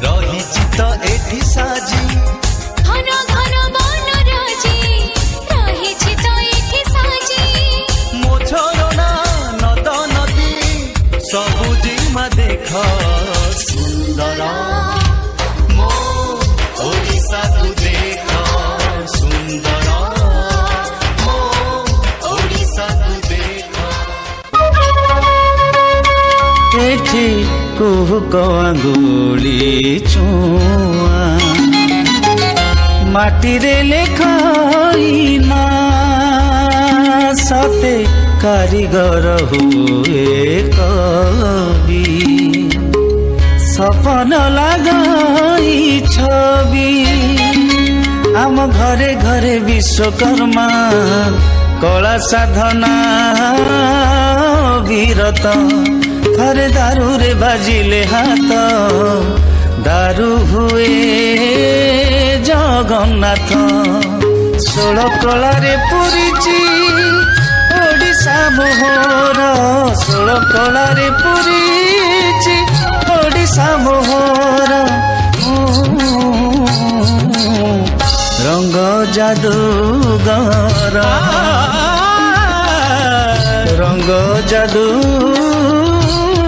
रहिछि तो एठी साजी घन घन बन राजी रहिछि तो एठी साजी मो झरना नद नदी सबुजिमा देख सुंदर मो ओडिशा को देख सुंदर मो ओडिशा को देख एठी कुहुक आंगुली छुआ माटीरे लेखाइना सते कारीगर हुए कवि सपन लगाई छवि आम घरे घरे विश्वकर्मा कला साधना विरत थरे दारू रे बाजिले हाथ दारू हुए जगन्नाथ षोल कलारे पुरीची ओडिशा मोहर षोल कलारे पुरीची ओडिशा मोहर रंग जादूगर रंग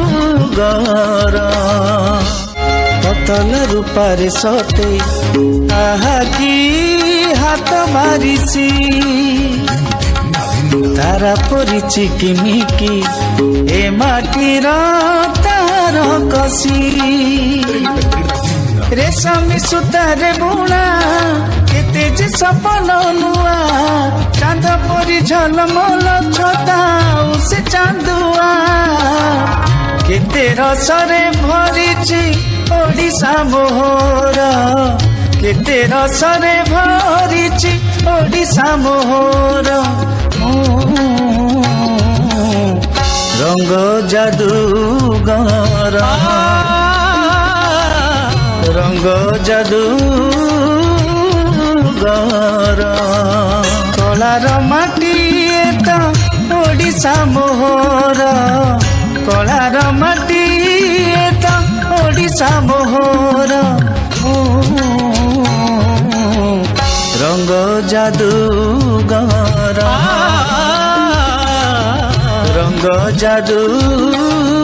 जादूगर पतल रूपारे सते आहा की हाथ मारिছি तारा परिची किमिकी ए माटीर तार कसी रेशमी सूतारे बुणा केते जे सपन नुआ चांद परी झलमल छता से चांदुआ केते रसरे भरिची ओडिशा मोहर केते रसरे भरिची ओडिशा मोहर रंग जादूगर रंग जादूगर कलार माटी त ओडिशा मोहर कलार माटी त ओडिशा मोहर रंग जादूगर रंग जादूगर